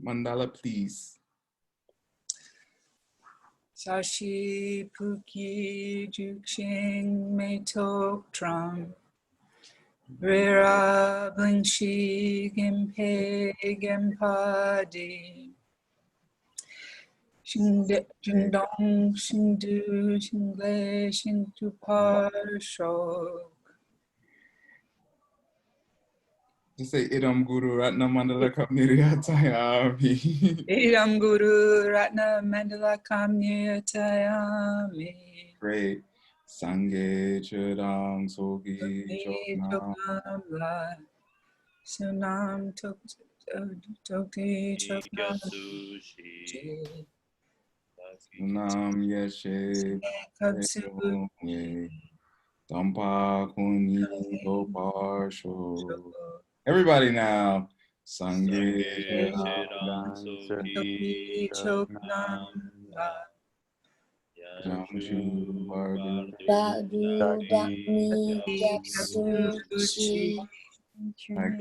Mandala, please. Sashi Puki Jukshin Me Tok Tram Rira Blinshi Gimpe Gimpadi Shindong Shindu Shingle Shintu Parsho. Just say Idam Guru Ratna Mandala Kamniriyatayami. Idam Guru Ratna Mandala Kamniyatayami. Great. Sangye Chidang Sogi Choknam. Sunam Tokti Choknam. Sunam Yeshe Dampa Kuni Goparsho. Everybody now. Sangye Chidang Tokti Choknam. Jamshu Bardu Dadu Dami Japsuchi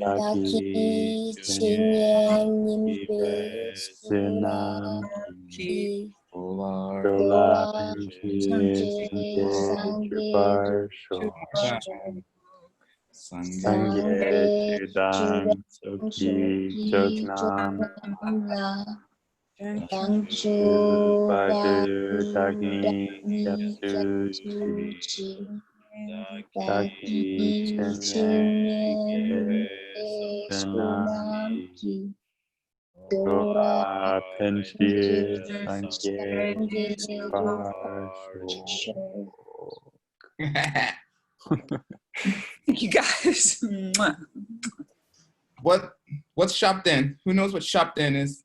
Daki Chinyen Nimpe Sunaki Polar Sangye Chudang Soki Choknam Dangchu Badu Dagni Japsuchi Daki Chinyen Sunaki Dora Penchi Sangye Parsho. Thank you guys. What's Shopden? Who knows what Shopden is?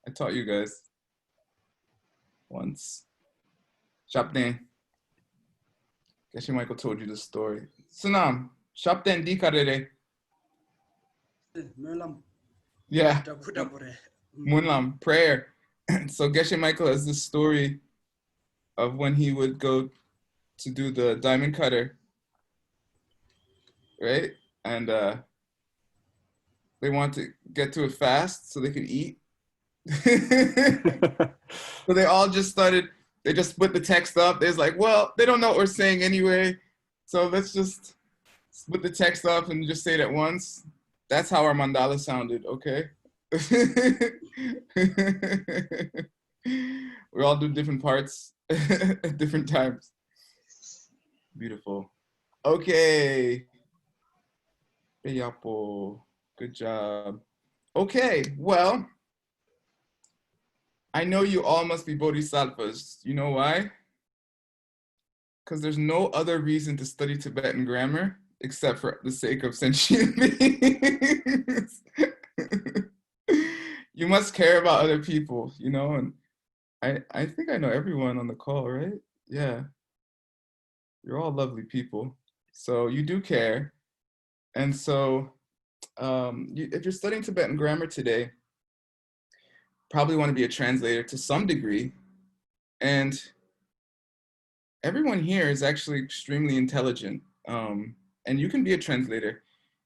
I taught you guys once. Shopden. Guess Michael told you the story. Sunam, Shopden di karere. Yeah. Munlam, prayer. So Geshe Michael has this story of when he would go to do the diamond cutter, right? And they want to get to it fast so they could eat. So they all just started, they just split the text up. There's like, well, they don't know what we're saying anyway, so let's just split the text up and just say it at once. That's how our mandala sounded, okay? We all do different parts at different times. Beautiful. Okay. Beyapo. Good job. Okay, well, I know you all must be bodhisattvas. You know why? Because there's no other reason to study Tibetan grammar except for the sake of sentient beings. You must care about other people, you know, and I think I know everyone on the call, right? Yeah. You're all lovely people. So you do care. And so if you're studying Tibetan grammar today, probably want to be a translator to some degree. And everyone here is actually extremely intelligent. And you can be a translator.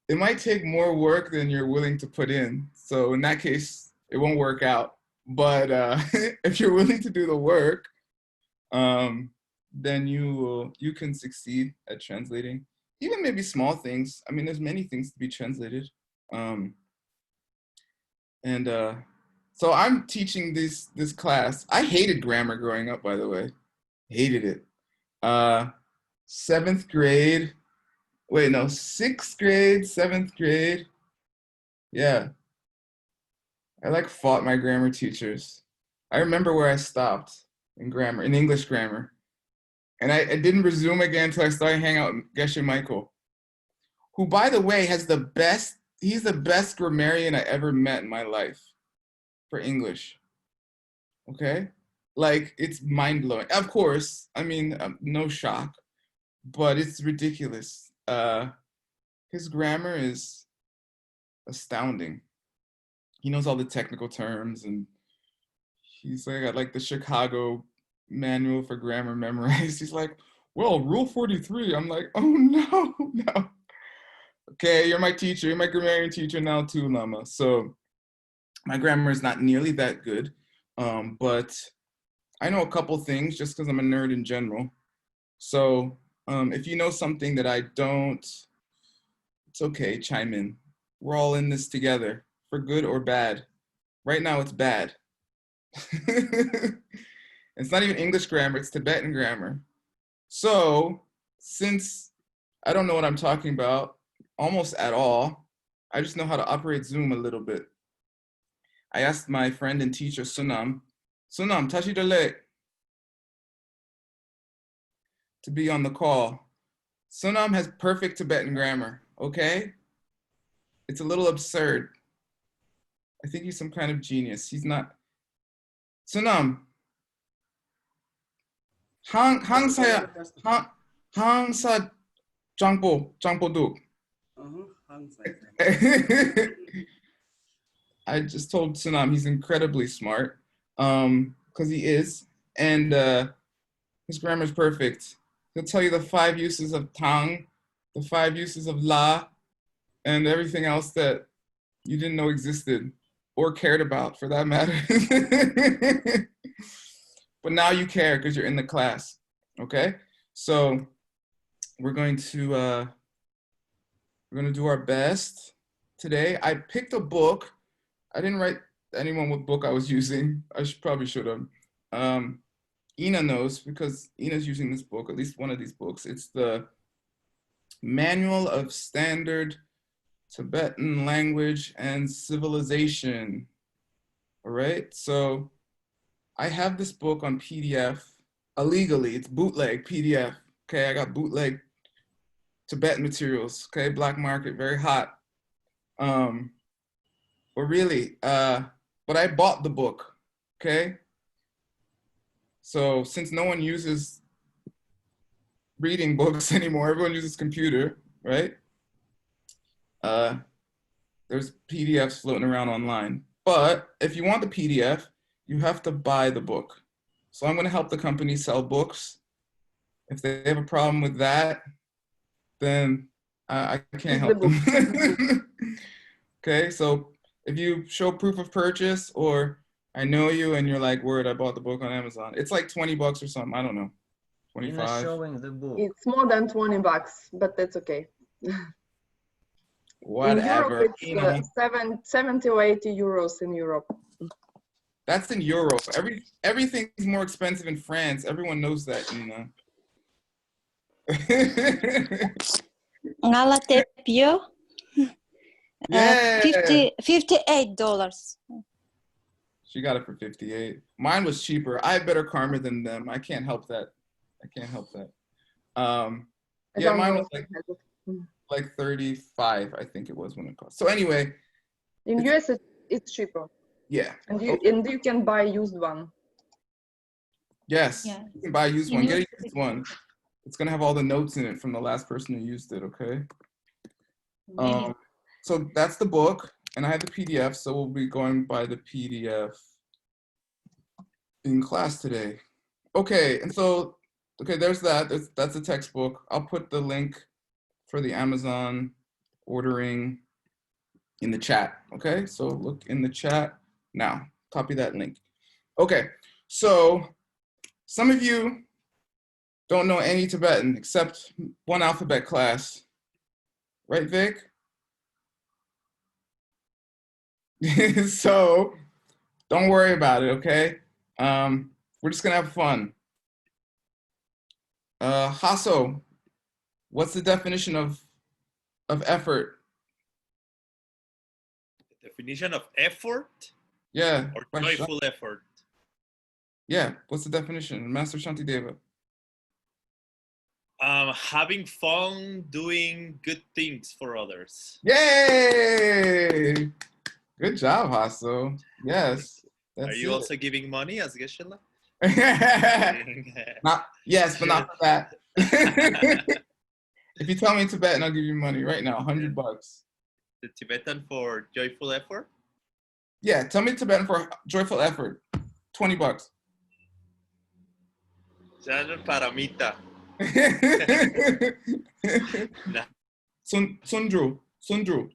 It might take more work than you're willing to put in. So in that case, it won't work out. But if you're willing to do the work, then you can succeed at translating. Even maybe small things. I mean, there's many things to be translated. So I'm teaching this class. I hated grammar growing up, by the way. Hated it. 7th grade. Wait, no, 6th grade, 7th grade. Yeah. I fought my grammar teachers. I remember where I stopped in grammar, in English grammar. And I didn't resume again until I started hanging out with Geshe Michael, who, by the way, he's the best grammarian I ever met in my life for English. Okay? It's mind-blowing. Of course, I mean, no shock, but it's ridiculous. His grammar is astounding. He knows all the technical terms, and he's got the Chicago manual for grammar memorized. He's like, well, rule 43. I'm like, oh no. Okay, you're my teacher. You're my grammarian teacher now too, Lama. So My grammar is not nearly that good, but I know a couple things just because I'm a nerd in general. So if you know something that I don't, it's okay, chime in. We're all in this together, for good or bad. Right now it's bad. It's not even English grammar, it's Tibetan grammar. So since I don't know what I'm talking about almost at all, I just know how to operate Zoom a little bit. I asked my friend and teacher, Sunam, tashi dole, to be on the call. Sunam has perfect Tibetan grammar, okay? It's a little absurd. I think he's some kind of genius. He's not. Sunam, hang sa jangpo duk. I just told Sunam he's incredibly smart, because he is, and his grammar is perfect. He'll tell you the 5 uses of tang, the 5 uses of la, and everything else that you didn't know existed or cared about, for that matter. But now you care because you're in the class, okay? So we're going to do our best today. I picked a book. I didn't write anyone what book I was using. I probably should have. Ina knows because Ina's using this book, at least one of these books. It's the Manual of Standard Tibetan Language and Civilization. All right, so I have this book on PDF illegally. It's bootleg PDF. Okay, I got bootleg Tibetan materials. Okay, black market, very hot. But really, but I bought the book. Okay. So since no one uses reading books anymore, everyone uses computer, right? There's PDFs floating around online. But if you want the PDF, you have to buy the book. So I'm going to help the company sell books. If they have a problem with that, then I can't help them. Okay, so if you show proof of purchase, or I know you and you're like, word, I bought the book on Amazon. It's like 20 bucks or something. I don't know. 25. You're not showing the book. It's more than 20 bucks, but that's okay. Whatever. In Europe, it's 70 or 80 euros in Europe. That's in Europe. Everything's more expensive in France. Everyone knows that, you know. Ngalatepio. Yeah. $58. She got it for 58. Mine was cheaper. I have better karma than them. I can't help that. Yeah, mine was like 35, I think it was when it cost. So anyway. In US, it's cheaper. Yeah. And you can buy used one. Yes, Yeah. you can buy a used one. Get a used one. It's gonna have all the notes in it from the last person who used it, okay? So that's the book, and I have the PDF, so we'll be going by the PDF in class today. Okay, and so, okay, there's that. That's a textbook. I'll put the link for the Amazon ordering in the chat, okay? So look in the chat now. Copy that link. Okay, so some of you don't know any Tibetan except one alphabet class. Right, Vic? So don't worry about it, okay? We're just gonna have fun. Hasso, what's the definition of effort? Definition of effort? Yeah. Or joyful effort? Yeah, what's the definition? Master Shantideva. Having fun doing good things for others. Yay! Good job, Hasso. Yes. Are you also giving money as Geshe-la? Yes, but not for that. If you tell me in Tibetan, I'll give you money right now, $100. The Tibetan for joyful effort? Yeah, tell me Tibetan for joyful effort. $20. Paramita. Sundru. Sundru.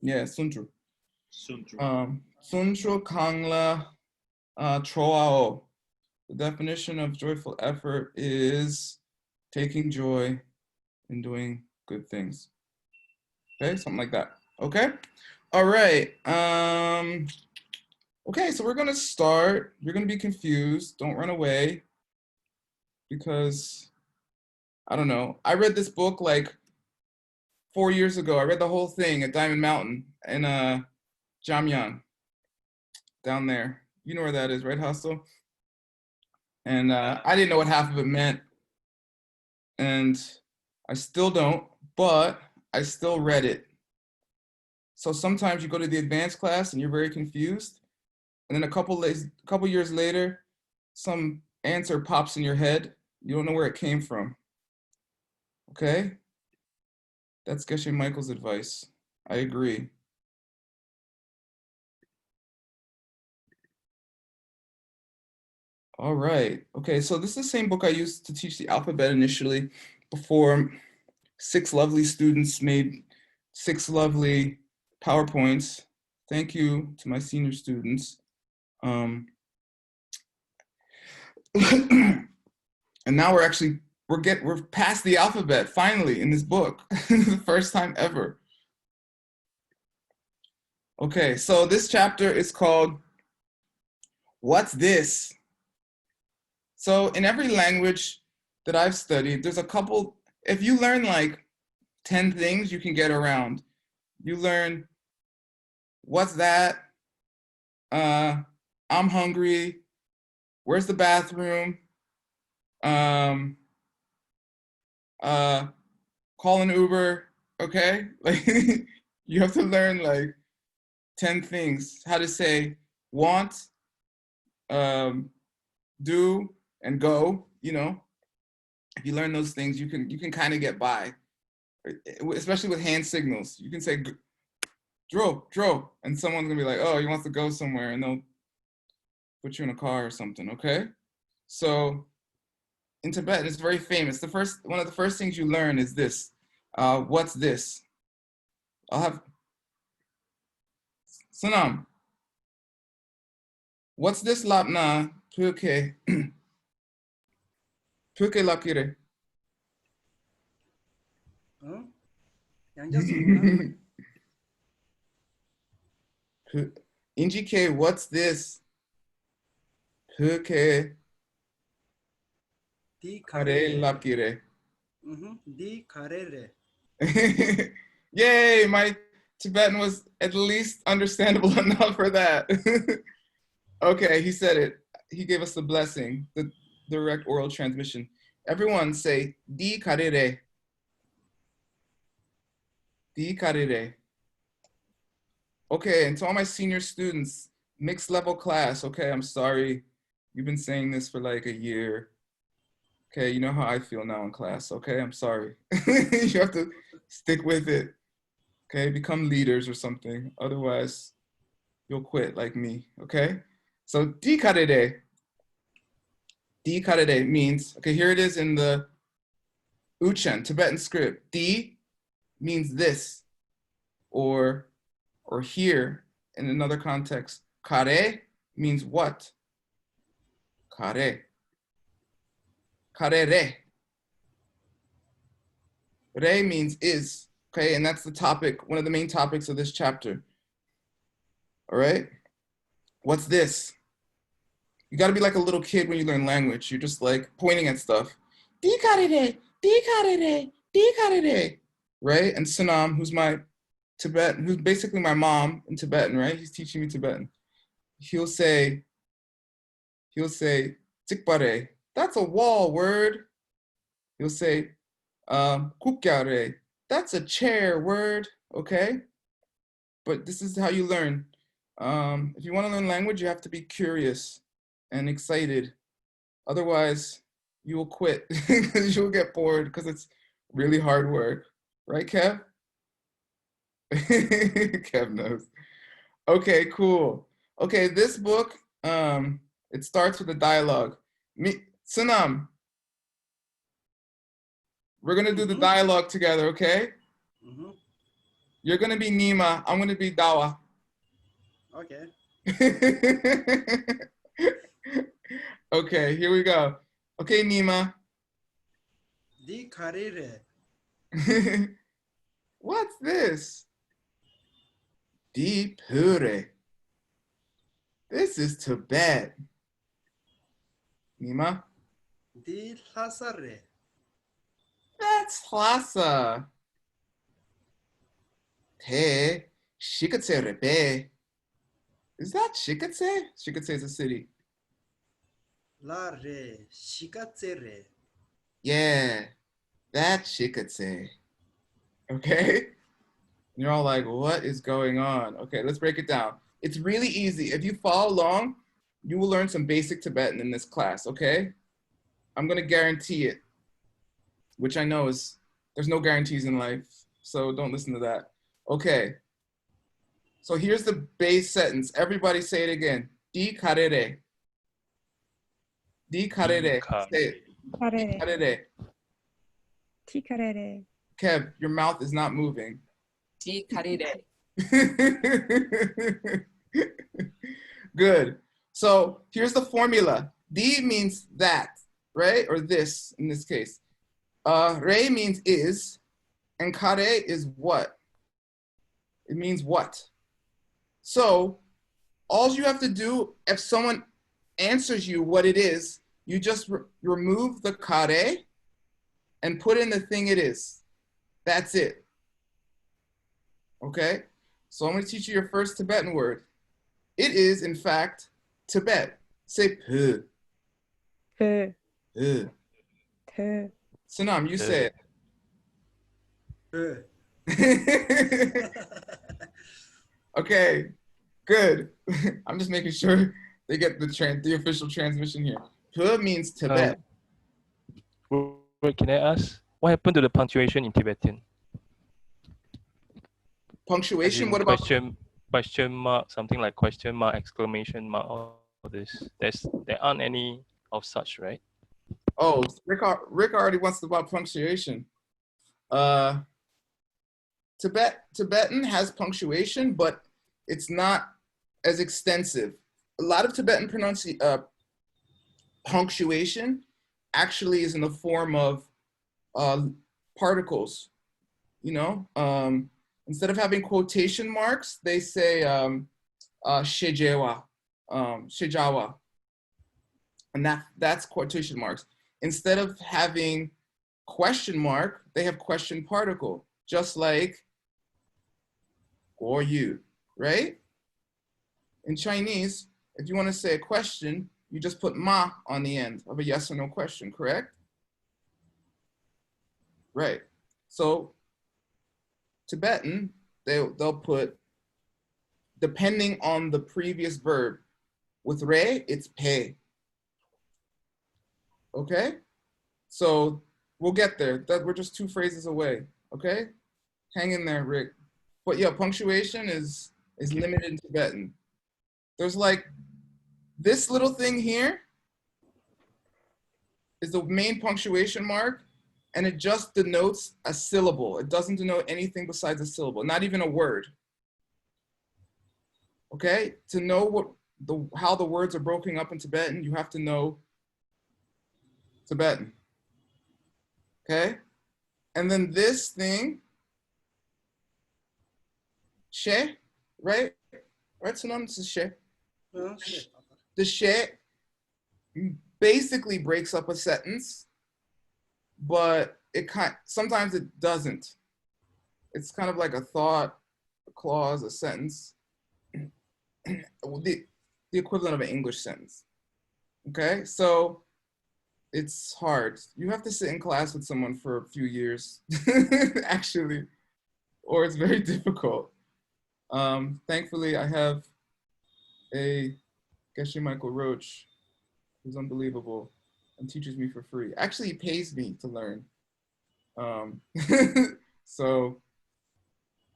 Yeah, Sundru. Suntru. Suncho Kangla Troao. The definition of joyful effort is taking joy in doing good things. Okay, something like that. Okay. All right. Okay, so we're gonna start. You're gonna be confused. Don't run away because I don't know. I read this book like 4 years ago. I read the whole thing at Diamond Mountain in Jamyang down there. You know where that is, right, Hostel? And I didn't know what half of it meant, and I still don't. But I still read it. So sometimes you go to the advanced class and you're very confused, and then a couple years later, some answer pops in your head. You don't know where it came from. Okay? That's Geshe Michael's advice. I agree. All right. Okay, so this is the same book I used to teach the alphabet initially before 6 lovely students made 6 lovely PowerPoints. Thank you to my senior students. And now we're past the alphabet finally in this book. The first time ever. Okay, so this chapter is called What's This? So in every language that I've studied, there's a couple, if you learn like 10 things, you can get around. You learn, what's that? I'm hungry. Where's the bathroom? Call an Uber, okay? Like you have to learn like 10 things, how to say want, do, and go, you know. If you learn those things, you can kind of get by, especially with hand signals. You can say dro, and someone's gonna be like, oh, he wants to go somewhere, and they'll put you in a car or something, okay? So in Tibetan, it's very famous. One of the first things you learn is this. What's this? I'll have Sanam. What's this lapna? Puke lakire. Injike, what's this? Puke Di kare karere. lakire. Di karere. Yay, my Tibetan was at least understandable enough for that. Okay, he said it. He gave us the blessing, the direct oral transmission. Everyone say, di karere. Di karere. Okay, and to all my senior students, mixed level class, okay, I'm sorry. You've been saying this for like a year. Okay, you know how I feel now in class, okay? I'm sorry. You have to stick with it. Okay, become leaders or something. Otherwise, you'll quit like me, okay? So, di karere. Di karere means, okay, here it is in the Uchen, Tibetan script. Di means this, or here in another context. Kare means what? Kare. Karere. Re means is, okay? And that's the topic, one of the main topics of this chapter. All right? What's this? You gotta be like a little kid when you learn language. You're just like pointing at stuff. Di karere, di karere, di karere. Right? And Sanam, who's my Tibetan, who's basically my mom in Tibetan, right? He's teaching me Tibetan. He'll say, tikpare. That's a wall word. He'll say, kukyare. That's a chair word, okay? But this is how you learn. If you want to learn language, you have to be curious and excited. Otherwise, you will quit because you'll get bored because it's really hard work. Right, Kev? Kev knows. Okay, cool. Okay, this book, it starts with a dialogue. Sunam, we're going to do the dialogue together, okay? You're going to be Nima. I'm going to be Dawa. Okay. Okay, here we go. Okay, Nima. Di carrere. What's this? Di pure. This is Tibet. Nima. Di lasare. That's Lhasa. Te Shikatse Rebe. Is that Shikatse? Shikatse is a city. La re. Shikatsere. Yeah, that's Shikatse. Okay? You're all like, what is going on? Okay, let's break it down. It's really easy. If you follow along, you will learn some basic Tibetan in this class, okay? I'm gonna guarantee it, which I know is, there's no guarantees in life, so don't listen to that. Okay, so here's the base sentence. Everybody say it again. Di karere. Di karere. Say it. Di Karere. karere. Tikarere. Kev, your mouth is not moving. Di carrere. Good. So here's the formula. Di means that, right? Or this in this case. Re means is, and kare is what? It means what? So all you have to do, if someone answers you what it is, you just remove the kare and put in the thing it is. That's it. Okay? So I'm going to teach you your first Tibetan word. It is, in fact, Tibet. Say p. P. P. T. Sanam, you say Ö. it. Okay, good. I'm just making sure they get the official transmission here. P means Tibet. Wait, can I ask? What happened to the punctuation in Tibetan? As Punctuation, in what about question mark, something like question mark, exclamation mark, all this. There aren't any of such, right? Oh, Rick already wants to about punctuation. Tibetan has punctuation, but it's not as extensive. A lot of Tibetan punctuation actually is in the form of particles. You know, instead of having quotation marks, they say shejewa, shejawa, and that's quotation marks. Instead of having question mark, they have question particle, just like or you, right? In Chinese, if you want to say a question, you just put ma on the end of a yes or no question, correct? Right. So Tibetan, they'll put, depending on the previous verb. With re, it's pe. Okay? So we'll get there. We're just 2 phrases away. Okay? Hang in there, Rick. But yeah, punctuation is limited in Tibetan. There's like this little thing here is the main punctuation mark, and it just denotes a syllable. It doesn't denote anything besides a syllable, not even a word. Okay? To know how the words are broken up in Tibetan, you have to know Tibetan. Okay? And then this thing, she, right? Right, Sunam, this is she. Hı, şey. The she basically breaks up a sentence, but sometimes it doesn't. It's kind of like a thought, a clause, a sentence, the equivalent of an English sentence. Okay, so it's hard. You have to sit in class with someone for a few years, actually, or it's very difficult. Thankfully, I have a Geshe Michael Roach, who's unbelievable and teaches me for free. Actually, he pays me to learn. So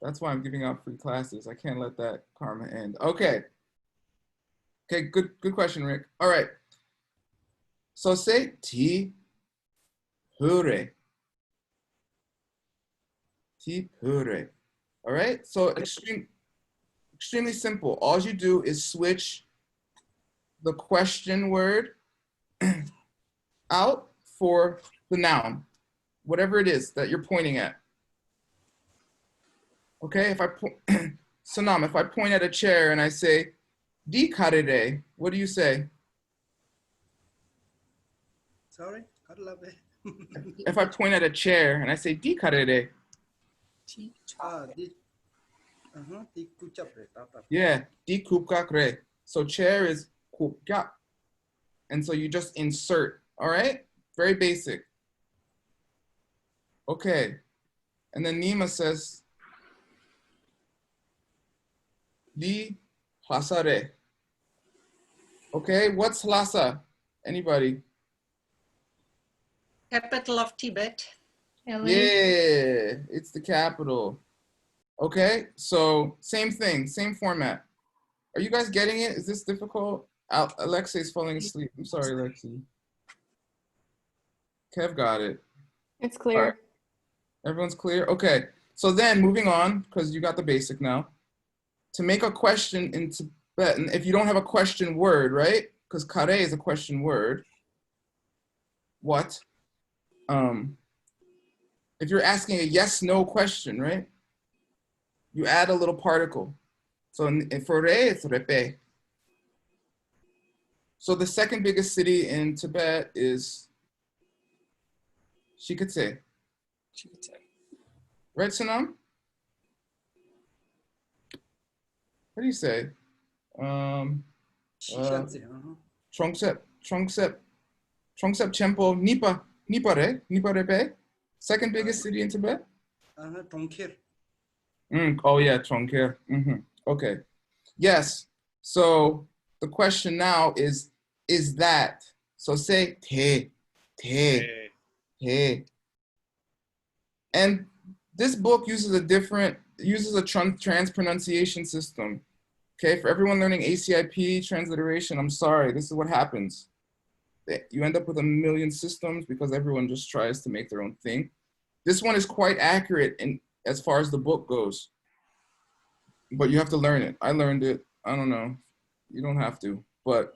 that's why I'm giving out free classes. I can't let that karma end. Okay. Okay, good question, Rick. All right. So say ti hure. Ti hure. All right. So extreme. extremely simple. All you do is switch the question word out for the noun, whatever it is that you're pointing at. Okay, if I Sonam, if I point at a chair and I say, di karere, what do you say? Sorry, karlabe. If I point at a chair and I say, di karere, Di di kuchapre tata. yeah, di kupkakre. So chair is kupkak. And so you just insert, all right? Very basic. Okay, and then Nima says, di Hlasare. Okay, what's Lhasa? Anybody? Capital of Tibet. LA. Yeah, it's the capital. Okay, so same thing, same format. Are you guys getting it? Is this difficult? Alexei's falling asleep. I'm sorry, Alexei. Kev got it. It's All clear. right. Everyone's clear? Okay, so then moving on, because you got the basic now. To make a question in Tibetan, if you don't have a question word, right? Because kare is a question word. What? If you're asking a yes/no question, right? You add a little particle. So for re, it's repe. So the second biggest city in Tibet is Shiketse. Right, Sanam? What do you say? Shishatse. Trongseep Chempo, Niparepe. Second biggest city in Tibet? Tongkir. Oh yeah, Trongkir. Okay. Yes. So the question now is that? So say te. And this book uses a transpronunciation system. Okay, for everyone learning ACIP transliteration, I'm sorry, this is what happens. You end up with a million systems because everyone just tries to make their own thing. This one is quite accurate as far as the book goes, but you have to learn it. I learned it. I don't know. You don't have to, but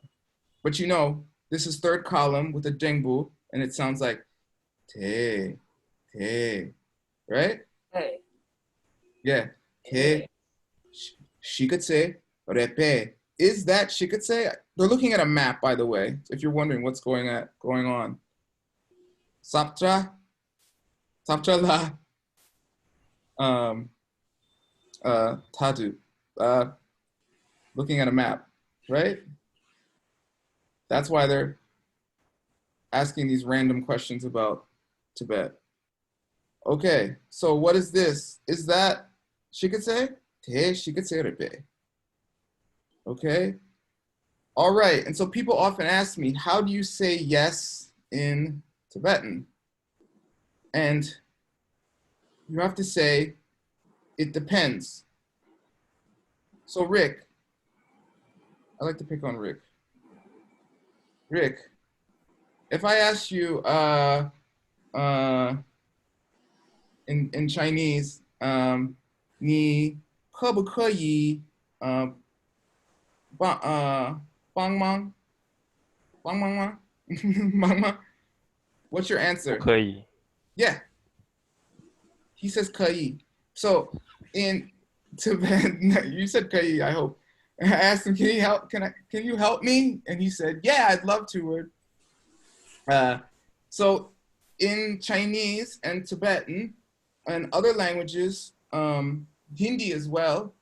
you know, this is third column with a jengbu, and it sounds like te, right? Hey. Yeah, te. Shiketse, repe. Is that Shiketse? They're looking at a map, by the way, if you're wondering what's going on. Saptra la Tadu. Looking at a map, right? That's why they're asking these random questions about Tibet. Okay, so what is this? Is that Shiketse? Te Shiketse repe. Okay. All right. And so people often ask me, how do you say yes in Tibetan? And you have to say, it depends. So Rick, I like to pick on Rick. Rick, if I ask you in Chinese, 你可不可以帮忙吗？What's your answer? 不可以。 Yeah. He says 可以. So in Tibet, you said 可以, I hope. I asked him, can you help me? And he said, yeah, I'd love to. So in Chinese and Tibetan and other languages, Hindi as well,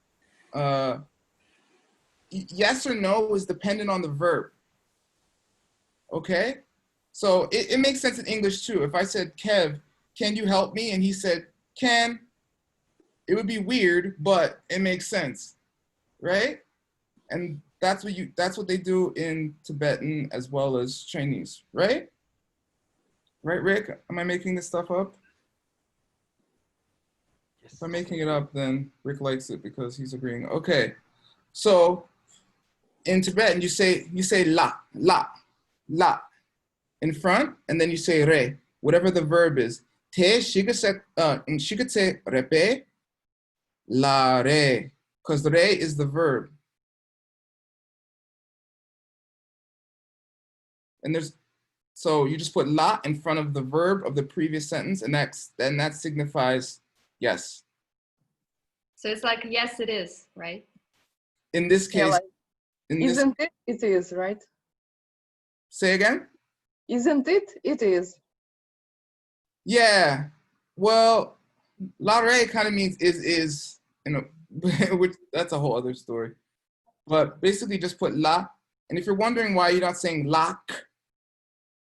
yes or no is dependent on the verb. Okay? So it makes sense in English too. If I said, Kev, can you help me? And he said, can, it would be weird, but it makes sense, right? And that's what they do in Tibetan as well as Chinese, right? Right, Rick? Am I making this stuff up? Yes. If I'm making it up, then Rick likes it because he's agreeing. Okay, so in Tibetan, you say la in front, and then you say re, whatever the verb is. Te shiketse repe la re. because re is the verb. And so you just put la in front of the verb of the previous sentence, and then that signifies yes. So it's like, yes, it is, right? In this Yeah, case, like, isn't it? It is, right? Say again? Isn't it? It is. Yeah. Well, la re kind of means is, you know, which that's a whole other story. But basically just put la. And if you're wondering why you're not saying lak,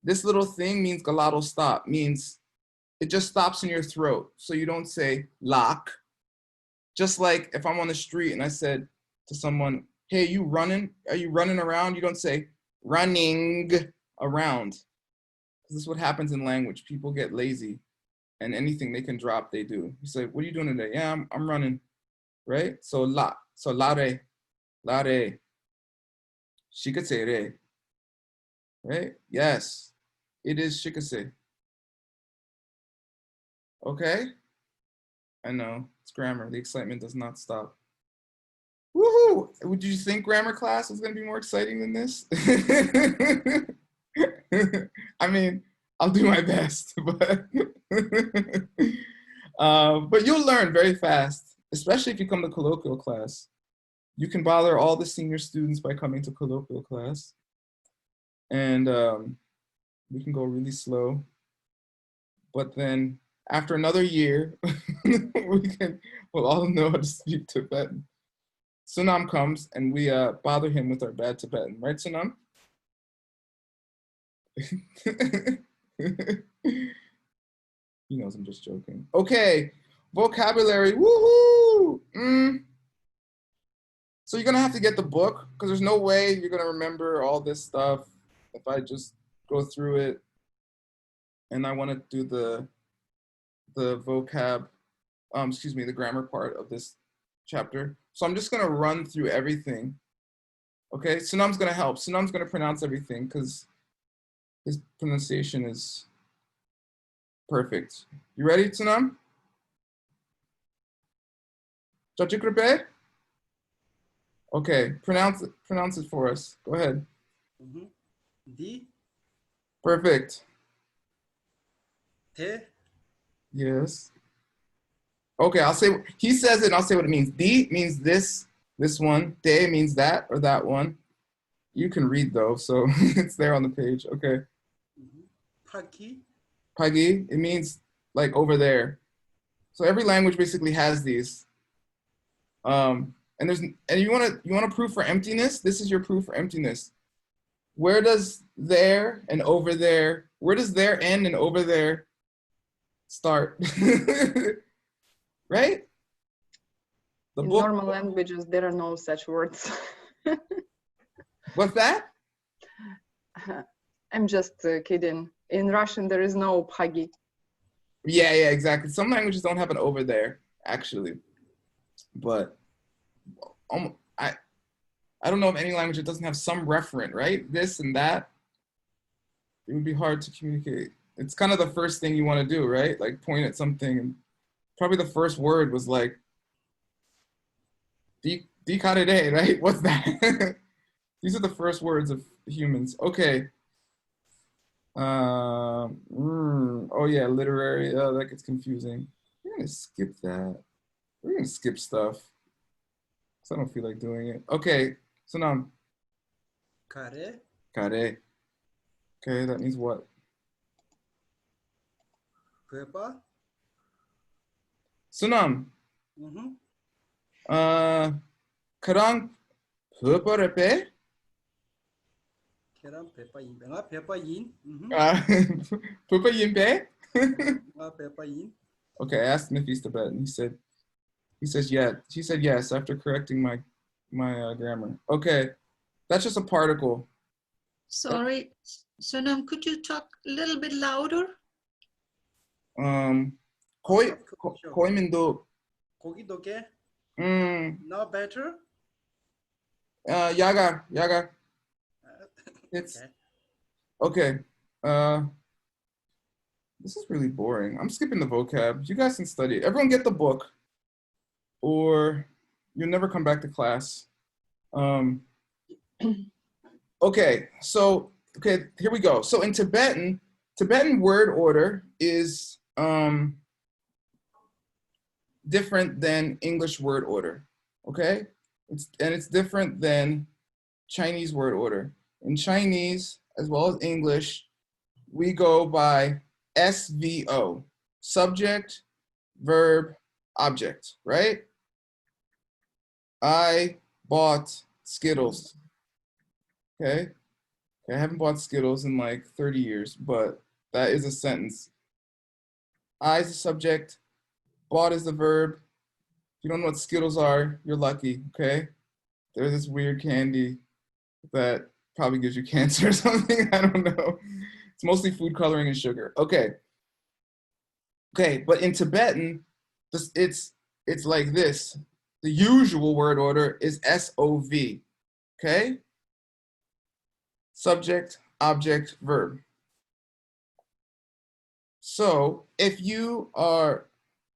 this little thing means glottal stop, means it just stops in your throat. So you don't say lak. Just like if I'm on the street and I said to someone, hey, you running? Are you running around? You don't say running around. Because this is what happens in language. People get lazy and anything they can drop, they do. You say, what are you doing today? Yeah, I'm running, right? So la re, la re. Shikase re, right? Yes, it is shikase. Okay? I know, it's grammar. The excitement does not stop. Woohoo! Would you think grammar class was gonna be more exciting than this? I mean, I'll do my best, but you'll learn very fast, especially if you come to colloquial class. You can bother all the senior students by coming to colloquial class, and we can go really slow. But then after another year, we'll all know how to speak Tibetan. Sunam comes and we bother him with our bad Tibetan, right, Sunam? He knows I'm just joking. Okay, vocabulary, woohoo! So you're gonna have to get the book because there's no way you're gonna remember all this stuff if I just go through it. And I want to do the vocab, the grammar part of this chapter. So I'm just gonna run through everything. Okay, Sunam's gonna help. Sunam's gonna pronounce everything because his pronunciation is perfect. You ready, Sunam? Chachikripe? Okay, pronounce it for us. Go ahead. D, Perfect. te, Yes. Okay, I'll say, he says it and I'll say what it means. D means this one. De means that or that one. You can read though, so it's there on the page. Okay. pagi, Pagi, it means like over there. So every language basically has these. And you want to proof for emptiness? This is your proof for emptiness. Where does there and over there, where does there end and over there start? Right? The In book. normal languages, there are no such words. What's that? I'm just kidding. In Russian, there is no pagi. Yeah, exactly. Some languages don't have an over there, actually. But I don't know of any language that doesn't have some referent, right? This and that. It would be hard to communicate. It's kind of the first thing you want to do, right? Like point at something. And probably the first word was like, "Dikarede," right? What's that? These are the first words of humans. Okay. Oh yeah, literary. Oh, that gets confusing. We're gonna skip that. We're gonna skip stuff because I don't feel like doing it. Okay, so now kare, kare. Okay, that means what? pepa, Sunam. Karang pepe. keram pepa yin, nga pepa yin, Pepe yimpe. nga pepa yin, Okay, I asked him if he's Tibetan. He says yeah. He said yes after correcting my grammar. Okay, that's just a particle. Sorry, Sonam, could you talk a little bit louder? Koi mindo. kogi doke, Mm. now better? Yaga. It's okay. This is really boring. I'm skipping the vocab. You guys can study it. Everyone get the book, or You'll never come back to class. Okay, so here we go. So in Tibetan word order is different than English word order. Okay, it's different than Chinese word order. In Chinese as well as English, we go by SVO, subject, verb, object, right? I bought Skittles. Okay, I haven't bought Skittles in like 30 years, but that is a sentence. I is the subject, bought is the verb. If you don't know what Skittles are, you're lucky, okay? They're this weird candy that probably gives you cancer or something. I don't know. It's mostly food coloring and sugar. Okay, but in Tibetan, it's like this. The usual word order is SOV, okay? Subject, object, verb. So if you are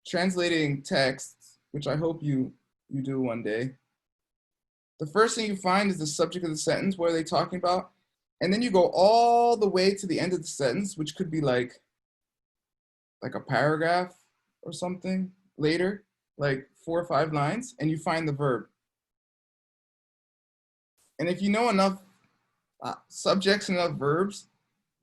translating texts, which I hope you do one day, the first thing you find is the subject of the sentence. What are they talking about? And then you go all the way to the end of the sentence, which could be like a paragraph or something later, like 4 or 5 lines, and you find the verb. And if you know enough subjects and enough verbs,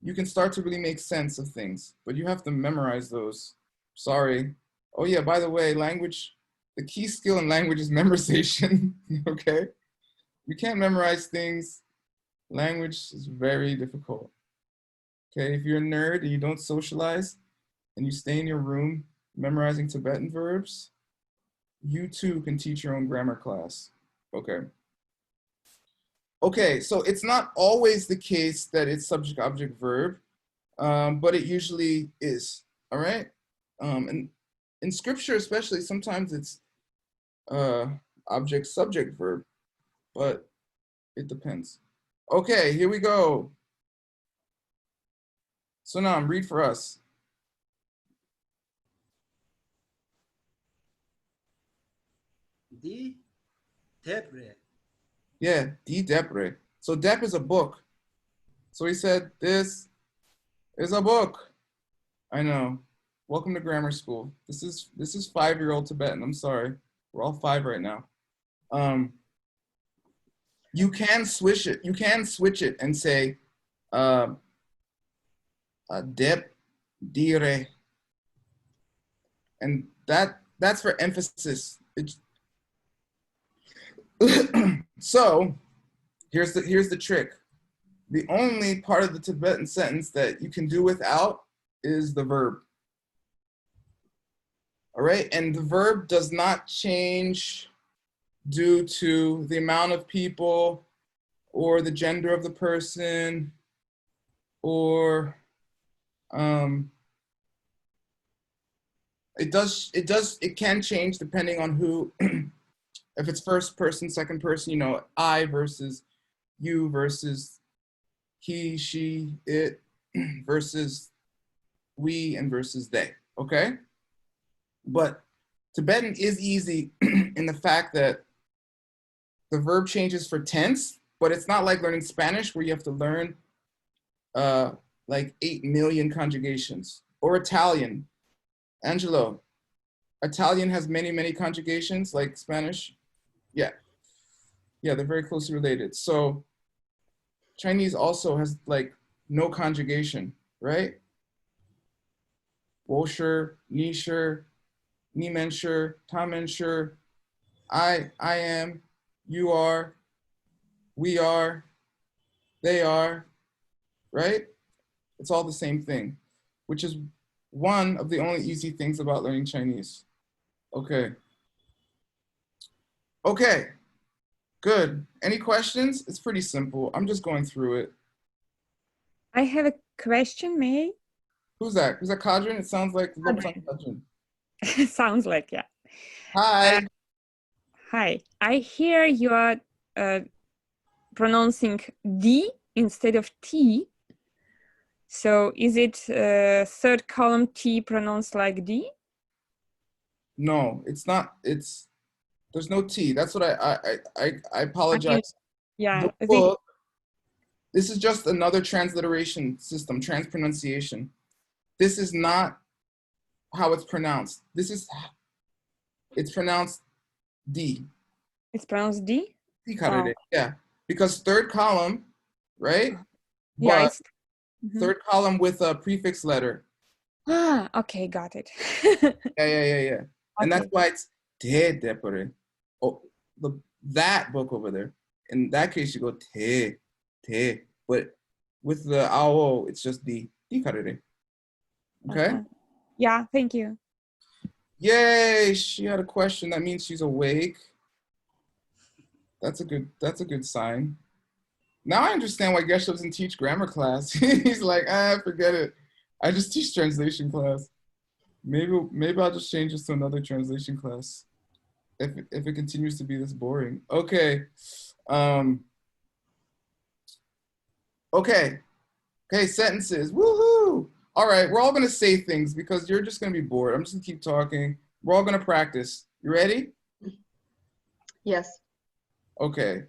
you can start to really make sense of things, but you have to memorize those. Sorry. Oh yeah, by the way, language, the key skill in language is memorization, okay? You can't memorize things. Language is very difficult, okay? If you're a nerd and you don't socialize and you stay in your room memorizing Tibetan verbs, you too can teach your own grammar class, okay? Okay, so it's not always the case that it's subject, object, verb, but it usually is, all right? And in scripture especially, sometimes it's object, subject, verb, but it depends. Okay, here we go. Sonam, read for us. Die Tebre. Yeah, di depre. So dep is a book. So he said, this is a book. I know. Welcome to grammar school. This is 5-year-old Tibetan. I'm sorry. We're all 5 right now. You can switch it. You can switch it and say dep dire. And that's for emphasis. So here's the trick. The only part of the Tibetan sentence that you can do without is the verb. All right, and the verb does not change due to the amount of people or the gender of the person or it can change depending on who. If it's first person, second person, you know, I versus you versus he, she, it versus we and versus they, okay? But Tibetan is easy in the fact that the verb changes for tense, but it's not like learning Spanish where you have to learn like 8 million conjugations, or Italian. Angelo, Italian has many, many conjugations like Spanish. Yeah, they're very closely related. So Chinese also has like no conjugation, right? 我是, 你是, 你们是, 他们是, I am, you are, we are, they are, right? It's all the same thing, which is one of the only easy things about learning Chinese. Okay. Okay, good. Any questions? It's pretty simple. I'm just going through it. I have a question, may I? Who's that? Is that Kadrin? It sounds like Kadrin. Sounds like, yeah. Hi. Hi. I hear you are pronouncing D instead of T. So is it third column T pronounced like D? No, it's not. It's There's no T. That's what I apologize. Yeah, The book, this is just another transliteration system, transpronunciation. This is not how it's pronounced. It's pronounced D. it's pronounced D? D, yeah. Because third column, right? Yeah, But it's Mhm. third column with a prefix letter. Ah, okay, got it. Yeah. And that's Okay. why it's te depore. Oh, that book over there. In that case, you go te. But with the ao, it's just D. Okay? Uh-huh. Yeah, thank you. Yay, she had a question. That means she's awake. That's a good sign. Now I understand why Geshe doesn't teach grammar class. He's like, forget it. I just teach translation class. Maybe I'll just change this to another translation class if it continues to be this boring. Okay. Okay, sentences. Woohoo! All right, we're all gonna say things because you're just gonna be bored. I'm just gonna keep talking. We're all gonna practice. You ready? Yes. Okay.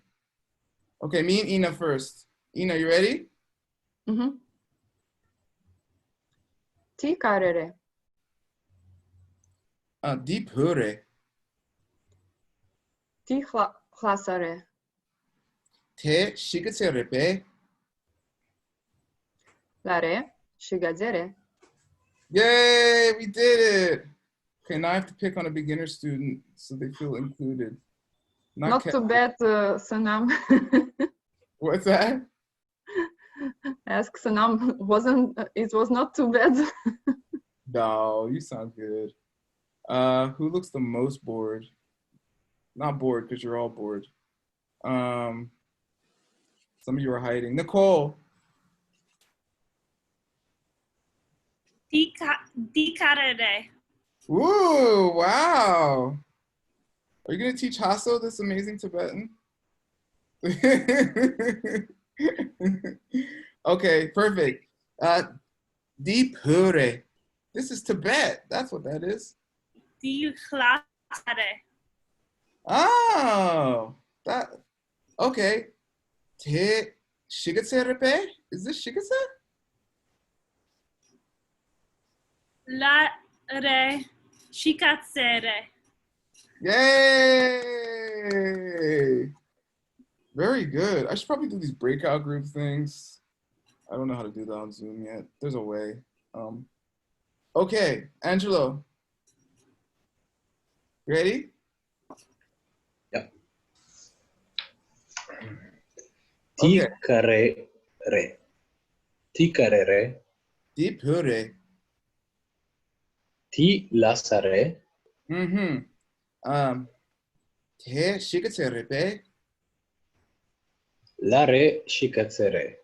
Okay, me and Ina first. Ina, you ready? Mm-hmm. Ti karere. Di pure. Ti hlasare. Te shigatserepe. Lare. Shigadzere. Yay, we did it. Okay, now I have to pick on a beginner student so they feel included. Not too bad, Sanam. What's that? Ask Sanam. It was not too bad. No, you sound good. Who looks the most bored? Not bored because you're all bored. Some of you are hiding. Nicole. Di karere. Ooh, wow. Are you gonna teach Hasso this amazing Tibetan? Okay, perfect. Di pure. This is Tibet. That's what that is. Di hlasare. Oh, that. Okay. Te shigatserepe? Is this shigatse? Lare shikatsere. Yay! Very good. I should probably do these breakout group things. I don't know how to do that on Zoom yet. There's a way. Okay, Angelo. Ready? Yep. Okay. Tikarere. Tikarere. Di pure. Ti lasare. Mm-hmm. Te shigatserepe. Lare shikatsere.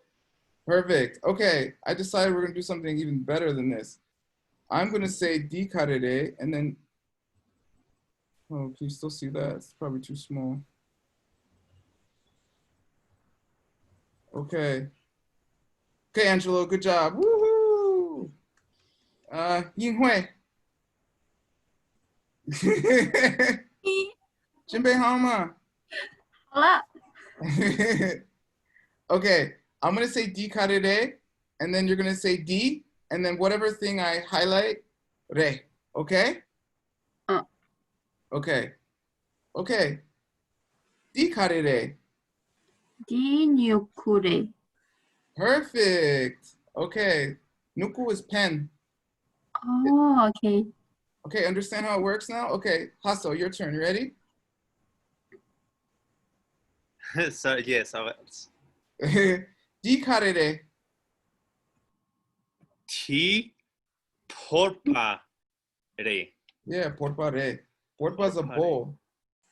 Perfect. Okay, I decided we're gonna do something even better than this. I'm gonna say di karere and then, oh, can you still see that? It's probably too small. Okay. Okay, Angelo, good job. Woohoo! Yinghui. Jinbei Hama. Hola. Okay, I'm gonna say di karere, and then you're gonna say di, and then whatever thing I highlight, re. Okay? Okay. Okay. Di karere. Di nyukure. Perfect. Okay. Nuku is pen. Oh, okay. Okay, understand how it works now? Okay, Hasso, your turn. You ready? So yes, Di karere. Ti porpa re. Yeah, porpa re. Porpa is a bowl.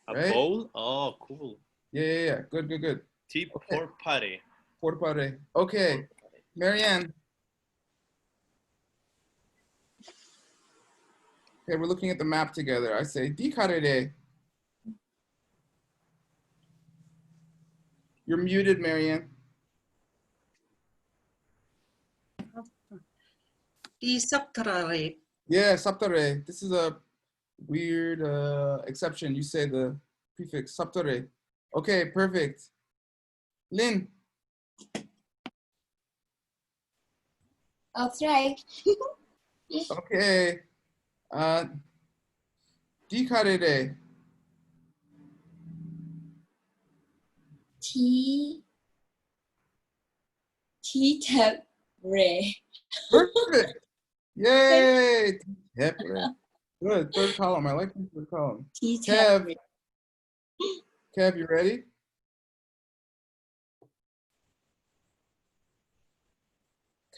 A Right? bowl? Oh, cool. Yeah. Good. Ti Okay. porpare. Porpa re. Okay, Marianne. Okay, we're looking at the map together. I say di karere. You're muted, Marianne. Di saptarare. Yeah, saptare. This is a weird exception. You say the prefix, saptore. Okay, perfect. Lynn. I'll try. Okay. Dikarere. Tibetan. Perfect. Yay. Tepre. Good. Third column. I like the third column. Kev. Kev, you ready?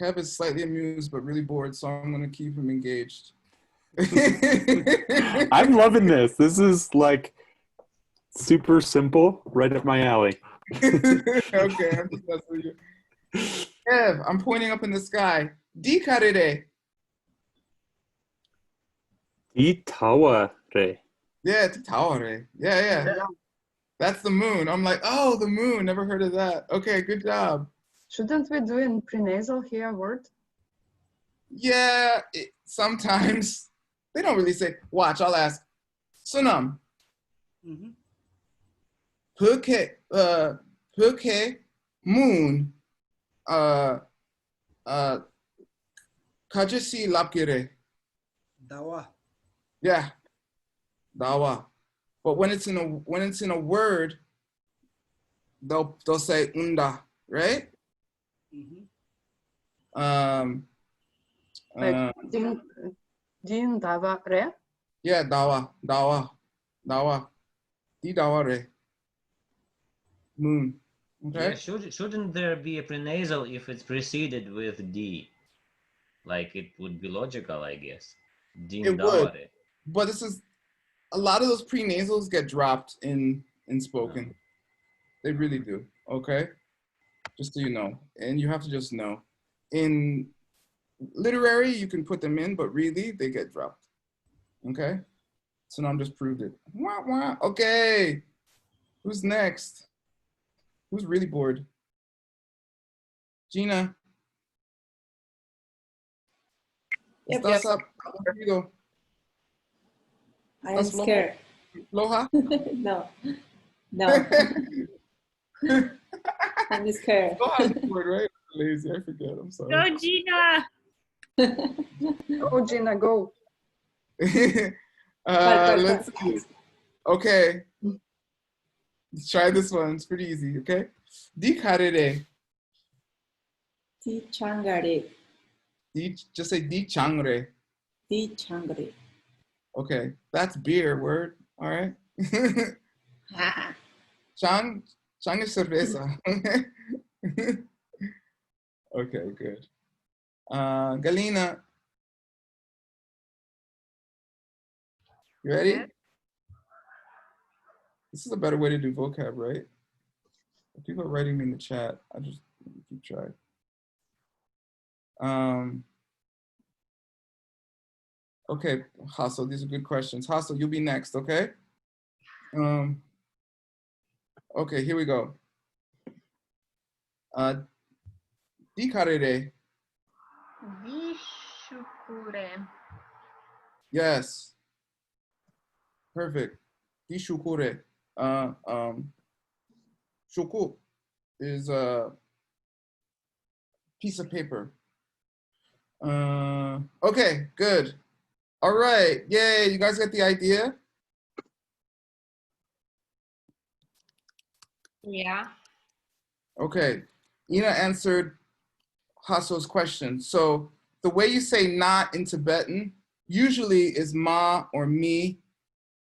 Kev is slightly amused but really bored, so I'm going to keep him engaged. I'm loving this. This is like super simple, right up my alley. Okay, I'm just messing with you. Kev, I'm pointing up in the sky. Dikarere. Itaware. Yeah, Taware. Yeah. That's the moon. I'm like, oh, the moon. Never heard of that. Okay, good job. Shouldn't we do in prenasal here word? Yeah, sometimes they don't really say. Watch, I'll ask. Sunam. Puke moon. Kajasi lapkire. Dawa. Yeah, dawa. But when it's in a word, they'll say unda, right? Like din dawa re. Yeah, dawa. Di dawa re. Moon. Okay. Yeah, shouldn't there be a prenasal if it's preceded with D? Like it would be logical, I guess. It would. But this is a lot of those prenasals get dropped in spoken. They really do. Okay. Just so you know. And you have to just know. In literary, you can put them in, but really they get dropped. Okay. So now I'm just proved it. Wah, wah. Okay. Who's next? Who's really bored? Gina. Yep. ¿Estás up? Contigo? I am scared. Loja? No. I'm scared. Loja's bored, right? Lazy, I forget. I'm sorry. Go, Gina. Go, Gina, go. Let's see. Okay. Let's try this one. It's pretty easy, okay? Dikarere. Di changare. Just say di changre. Di changare. Okay. That's beer word. All right. Chang is cerveza. Okay, good. Galina. You ready? Yeah. This is a better way to do vocab, right? People are writing in the chat. I just keep trying. Okay, Hassel, these are good questions. Hassel, you'll be next, okay? Okay, here we go. Dikarere. Dishukure. Yes. Perfect. Dishukure. Shuku is a piece of paper. Okay, good. All right, yay, you guys get the idea? Yeah. Okay, Ina answered Hasso's question. So the way you say not in Tibetan usually is ma or mi.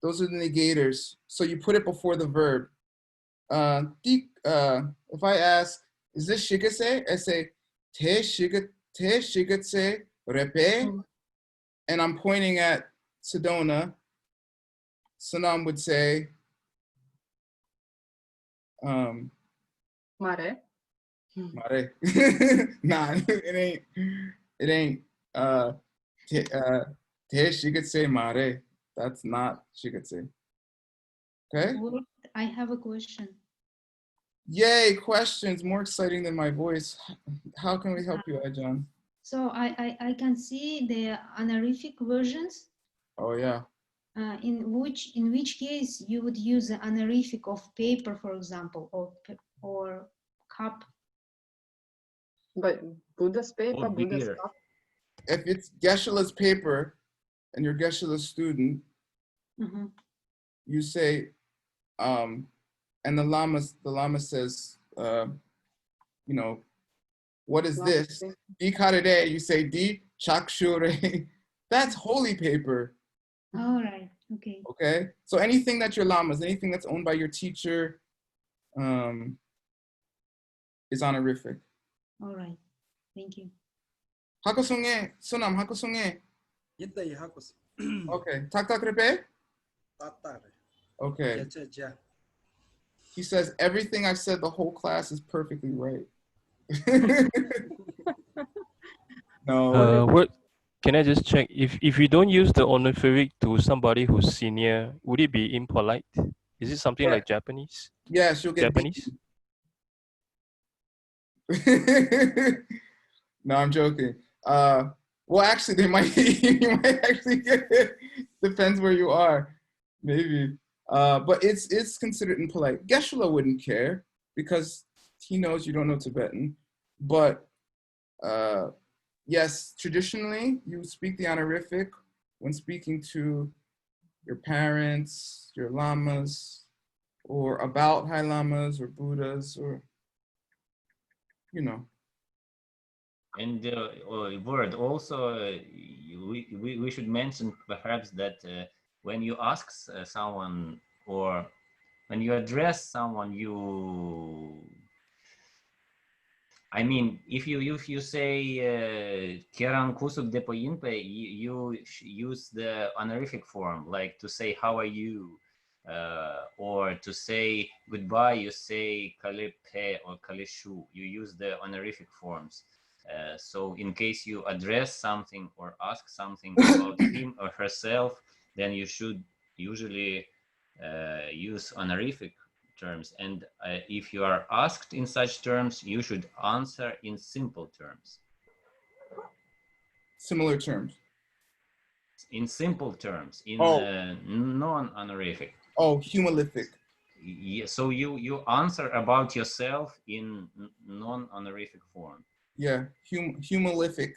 Those are the negators. So you put it before the verb. If I ask, is this shigase? I say, te shigase repe. And I'm pointing at Sedona. Sonam would say, Mare. Mare. Nah, it ain't, te shigase mare. That's not shigase. Okay? I have a question. Yay, questions, more exciting than my voice. How can we help you, Ajahn? So I can see the honorific versions. Oh, yeah. in which case you would use the honorific of paper, for example, or cup? But Buddha's paper, Or Buddha's beer. cup. If it's Geshe-la's paper and you're Geshe-la's student, Mhm. you say, and the Lama says, you know, what is this? Di karere, you say di chakshure. That's holy paper. All right. Okay. Okay. So anything that your lamas, anything that's owned by your teacher, is honorific. All right. Thank you. Hakosunge, sunam hakosunge. Yitay hakos. Okay. Tak tak repe? Tatar. Okay. Ja. He says everything I've said the whole class is perfectly right. No. What? Can I just check if you don't use the honorific to somebody who's senior, would it be impolite? Is it something like Japanese? Yeah, she'll get Japanese. No, I'm joking. Well, actually, they might. You might actually get it. Depends where you are, maybe. But it's considered impolite. Geshe-la wouldn't care because he knows you don't know Tibetan. But yes, traditionally, you speak the honorific when speaking to your parents, your lamas, or about high lamas or Buddhas, or you know. And word also, we should mention perhaps that when you ask someone or when you address someone, I mean, if you say Kerang kusuk depo yinpe, you use the honorific form, like to say how are you, or to say goodbye, you say kalepe or kaleshu. You use the honorific forms. So in case you address something or ask something about him or herself, then you should usually use honorific terms. And if you are asked in such terms, you should answer in simple terms. Similar terms. In simple terms, in non-honorific. Oh, humilific. Yeah, so you answer about yourself in non-honorific form. Yeah, humilific.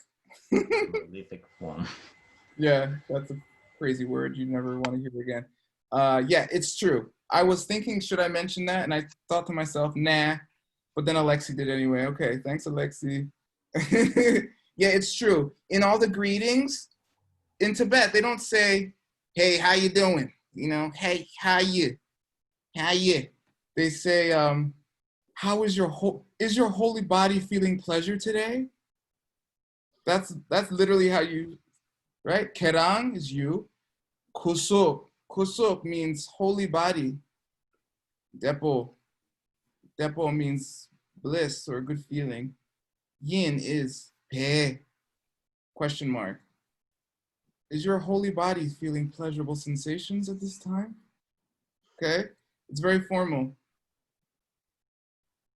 Humilific form. Yeah, that's a crazy word you never want to hear again. Yeah, it's true. I was thinking, should I mention that? And I thought to myself, nah. But then Alexi did anyway. Okay, thanks, Alexi. Yeah, it's true. In all the greetings, in Tibet, they don't say, hey, how you doing? You know, hey, how you? How you? They say, how is your holy body feeling pleasure today? That's literally how you, right? Kerang is you. Kusuk. Kusuk means holy body. Depo. Depo means bliss or good feeling. Yin is pe. Question mark. Is your holy body feeling pleasurable sensations at this time? Okay. It's very formal.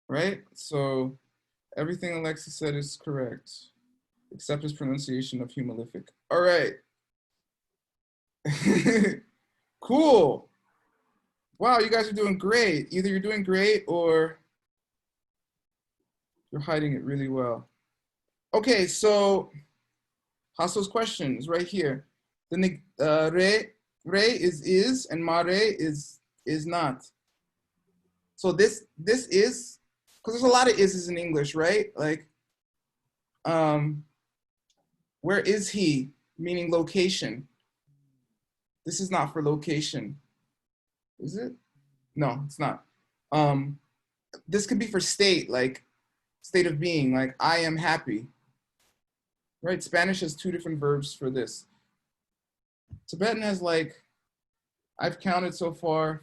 Right? So everything Alexa said is correct, except his pronunciation of humilific. All right. Cool. Wow, you guys are doing great. Either you're doing great or you're hiding it really well. Okay, so Hassel's question is right here. The re is and mare is not. So this is, because there's a lot of is's in English, right? Like, where is he? Meaning location. This is not for location. Is it? No, it's not. This could be for state, like state of being, like I am happy. Right? Spanish has 2 different verbs for this. Tibetan has, like, I've counted so far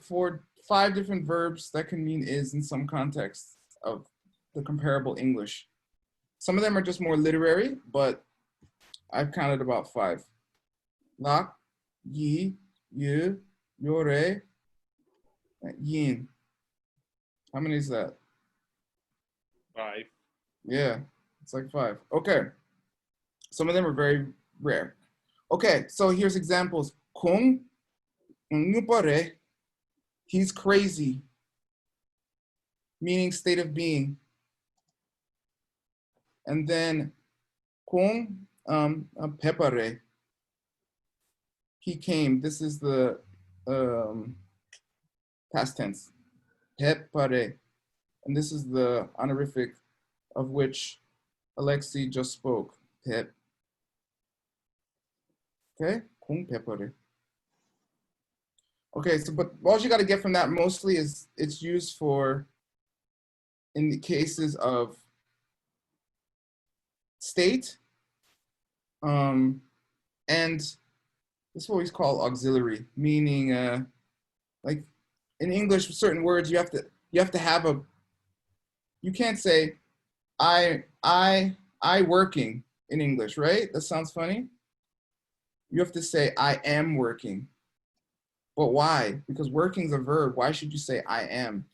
5 different verbs that can mean is in some contexts of the comparable English. Some of them are just more literary, but I've counted about 5. Lak, yi, yu, yore, yin. How many is that? 5. Yeah, it's like 5. Okay. Some of them are very rare. Okay, so here's examples. Kung, Nupare, he's crazy, meaning state of being. And then kung pepare, he came. This is the past tense. Pepare. And this is the honorific of which Alexi just spoke. Pep. Okay? Kung pepare. Okay, so but all you got to get from that mostly is it's used for in the cases of state, and this is what we call auxiliary, meaning like in English, certain words you have to have a. You can't say I working in English, right? That sounds funny. You have to say I am working. But why? Because working is a verb. Why should you say I am?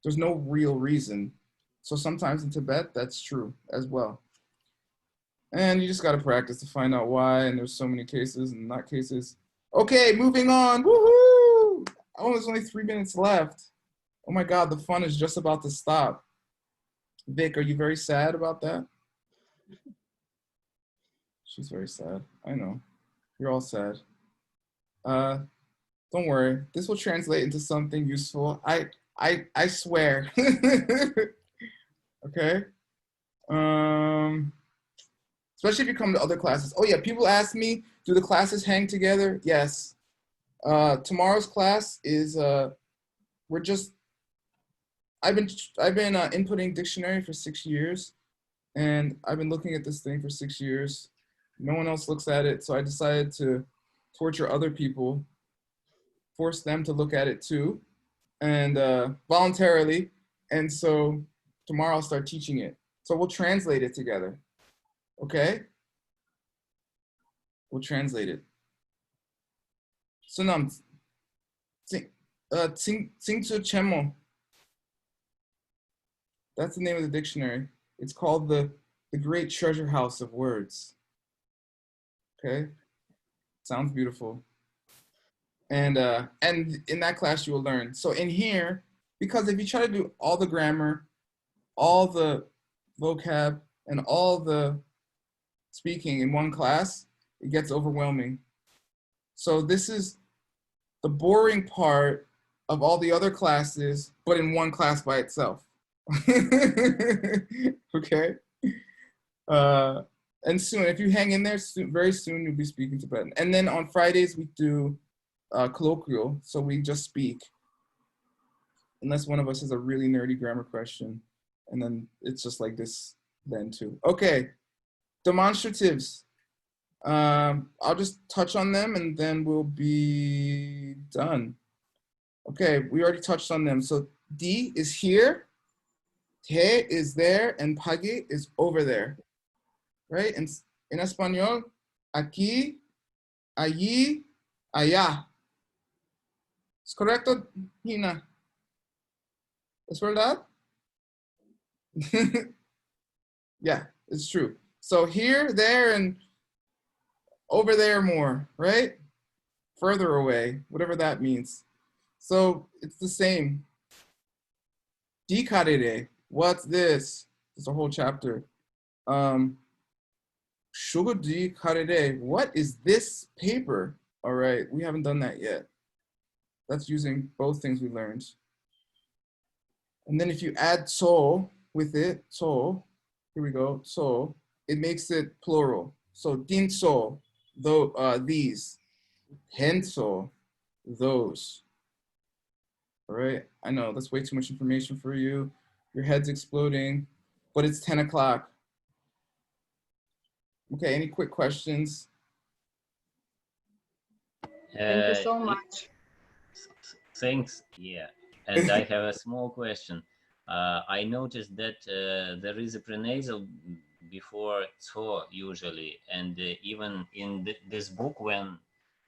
There's no real reason. So sometimes in Tibet, that's true as well. And you just got to practice to find out why. And there's so many cases and not cases. Okay, moving on. Woohoo! Oh, there's only 3 minutes left. Oh my God, the fun is just about to stop. Vic, are you very sad about that? She's very sad. I know. You're all sad. Don't worry. This will translate into something useful. I swear. Okay. Especially if you come to other classes. Oh yeah, people ask me, do the classes hang together? Yes. Tomorrow's class is I've been inputting dictionary for 6 years, and I've been looking at this thing for 6 years. No one else looks at it, so I decided to torture other people, force them to look at it too, and voluntarily. And so tomorrow I'll start teaching it. So we'll translate it together. Okay? We'll translate it. Sunam, Tsingtsu Chemo. That's the name of the dictionary. It's called the Great Treasure House of Words. Okay? Sounds beautiful. And in that class you will learn. So in here, because if you try to do all the grammar, all the vocab, and all the speaking in one class, it gets overwhelming. So this is the boring part of all the other classes, but in one class by itself. Okay? And soon, if you hang in there, very soon you'll be speaking Tibetan. And then on Fridays, we do colloquial, so we just speak. Unless one of us has a really nerdy grammar question. And then it's just like this then too. Okay, demonstratives. I'll just touch on them and then we'll be done. Okay, we already touched on them. So D is here, Te is there, and Pagi is over there. Right? And in Espanol, aquí, allí, allá. ¿Es correcto, Nina? ¿Es verdad? Yeah, it's true. So here, there, and over there more, right? Further away, whatever that means. So it's the same. Dikarere, what's this? It's a whole chapter. Shugudi karere, what is this paper? All right, we haven't done that yet. That's using both things we learned. And then if you add so with it, so, here we go, so, it makes it plural. So dinso, these, henso, those. All right, I know that's way too much information for you. Your head's exploding, but it's 10 o'clock. Okay, any quick questions? Thank you so much. Thanks. Yeah, and I have a small question. I noticed that there is a prenasal before "to" usually, and even in this book, when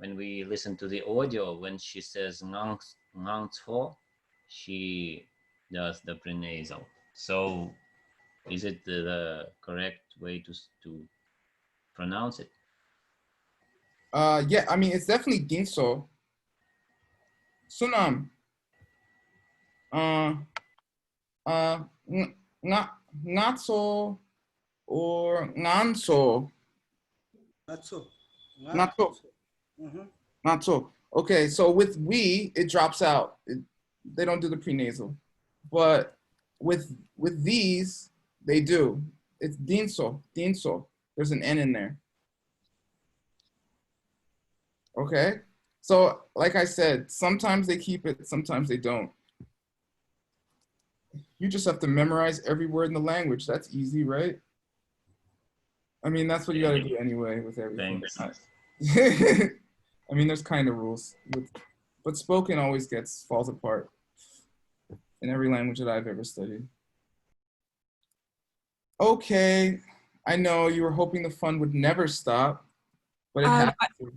we listen to the audio, when she says "ngang to," she does the prenasal. So, is it the correct way to pronounce it? Yeah, I mean it's definitely ginso. Sunam. Not so or nganso. Not so. Not so. Mhm. Not so. Okay, so with we, it drops out. They don't do the prenasal. But with these, they do. It's dinso, dinso. There's an N in there. Okay? So, like I said, sometimes they keep it, sometimes they don't. You just have to memorize every word in the language. That's easy, right? I mean, that's what you gotta do anyway with everything. Thanks. I mean, there's kind of rules, but spoken always falls apart in every language that I've ever studied. Okay, I know you were hoping the fun would never stop, but it has to.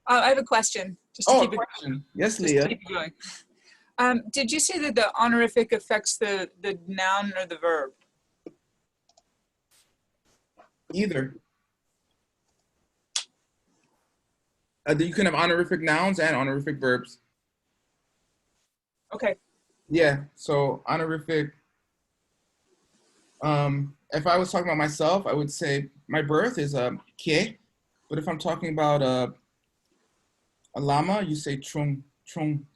I have a question. Just to keep it, question. Yes, just Leah. to keep it going. Did you say that the honorific affects the noun or the verb? Either. You can have honorific nouns and honorific verbs. Okay. Yeah, so honorific, if I was talking about myself, I would say my birth is ke, but if I'm talking about a llama, you say trung, trung.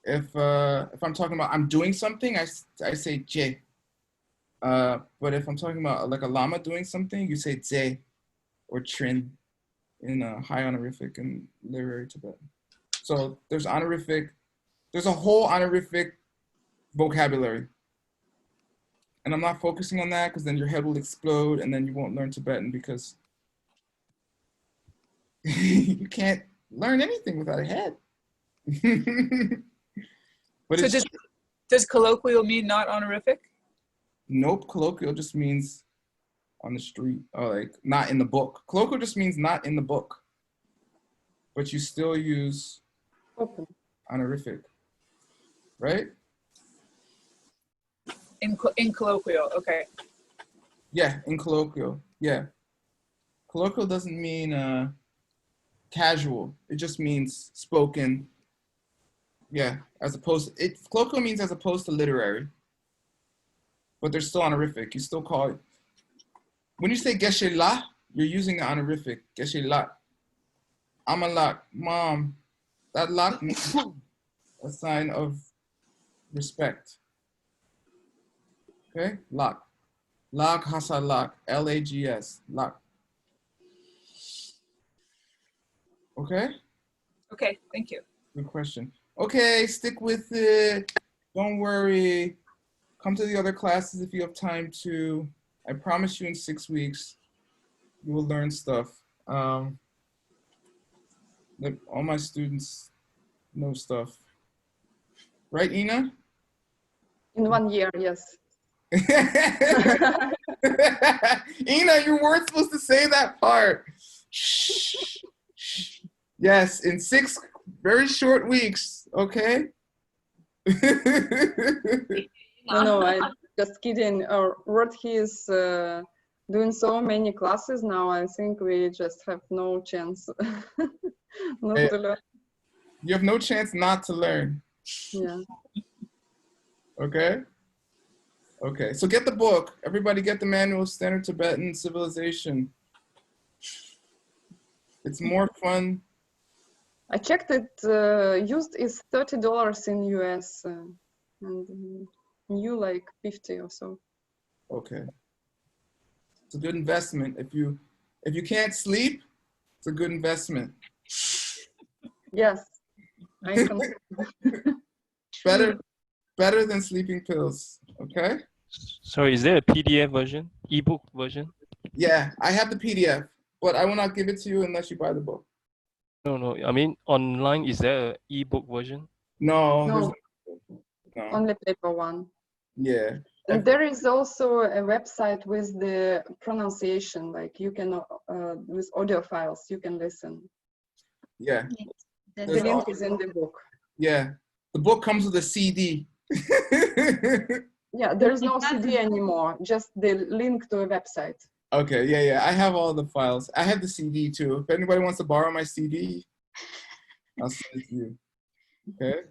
If I'm talking about I'm doing something, I say je. But if I'm talking about like a llama doing something, you say ze or trin in a high honorific and literary Tibetan. So there's honorific, there's a whole honorific vocabulary. And I'm not focusing on that because then your head will explode and then you won't learn Tibetan because you can't learn anything without a head. But So does colloquial mean not honorific? Nope, colloquial just means on the street, or like not in the book. Colloquial just means not in the book, but you still use honorific, right? In colloquial, okay. Yeah, in colloquial, yeah. Colloquial doesn't mean casual. It just means spoken. Yeah, as opposed to, colloquial means as opposed to literary. But they're still honorific. You still call it. When you say geshe la, you're using the honorific. Geshe la. I'm a lak. Mom. That lak means a sign of respect. Okay? Lak. Lak hasa lak. L-A-G-S. Lak. Okay? Okay, thank you. Good question. Okay, stick with it. Don't worry. Come to the other classes if you have time to. I promise you in 6 weeks, you will learn stuff. All my students know stuff. Right, Ina? In 1 year, yes. Ina, you weren't supposed to say that part. Yes, in 6 very short weeks, okay? No, I just kidding. What he is doing so many classes now, I think we just have no chance not to learn. You have no chance not to learn. Yeah. Okay? Okay, so get the book. Everybody get the Manual of Standard Tibetan Civilization. It's more fun. I checked it, used is $30 in US and new like 50 or so. Okay. It's a good investment. If you can't sleep, it's a good investment. Yes. I can. better than sleeping pills, okay? Sorry, is there a PDF version, ebook version? Yeah, I have the PDF, but I will not give it to you unless you buy the book. No. I mean, online, is there an ebook version? No, No. No. Only paper one. Yeah. And there is also a website with the pronunciation, like you can, with audio files, you can listen. Yeah. The link is in the book. Yeah. The book comes with a CD. Yeah, there's no CD anymore, just the link to a website. Okay, yeah. I have all the files. I have the CD too. If anybody wants to borrow my CD, I'll send it to you. Okay.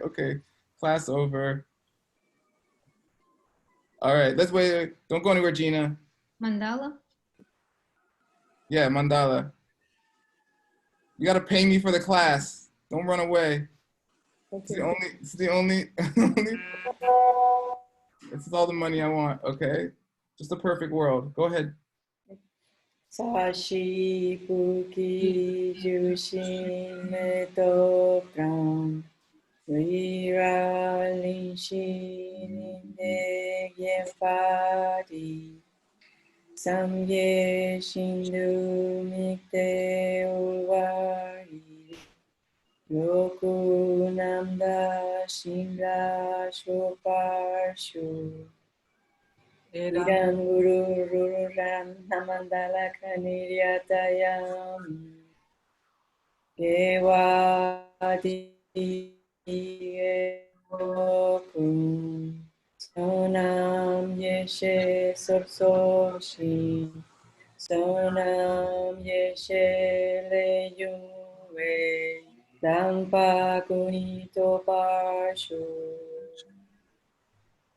Okay. Class over. All right, let's wait. Don't go anywhere, Gina. Mandala. Yeah, mandala. You gotta pay me for the class. Don't run away. It's the only, this is all the money I want, okay? Just a perfect world. Go ahead. Sashi Puki Jushin Meto Pram Viralin Shin Padi Samye Shindu Mikte Uwari Yoku Namda Shinda Shoparshu Iran Guru Ruran Namandala Kaniryatayam Gewadi Yokum Sonam Yeshe Sorsoshi Sonam Yeshe Leyuwe Dangpa Kunito Parshu.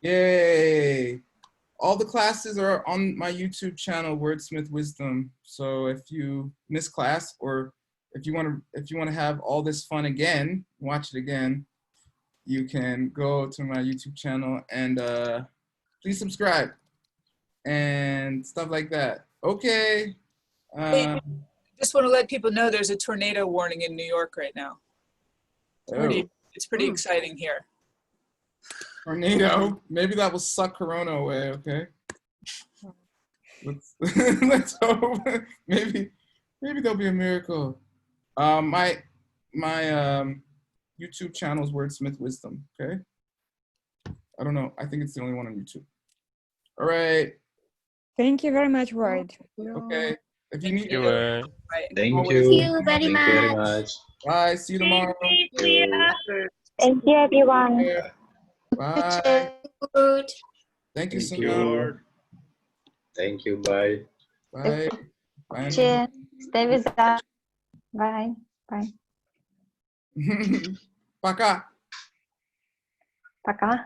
Yay! All the classes are on my YouTube channel, Wordsmith Wisdom. So if you miss class, or if you want to have all this fun again, watch it again, you can go to my YouTube channel and please subscribe and stuff like that. Okay. Just want to let people know there's a tornado warning in New York right now. It's pretty exciting here. Tornado. Maybe that will suck Corona away. Okay. Let's hope. Maybe there'll be a miracle. My YouTube channel is Wordsmith Wisdom. Okay. I don't know. I think it's the only one on YouTube. All right. Thank you very much, Word. Okay. If you need Thank you very much. Bye. See you tomorrow. Thank you, everyone. Bye. Thank you, Sunil. Thank you. Bye. Bye. Bye. Cheers. Stay with us. Bye. Bye. Пока. Пока.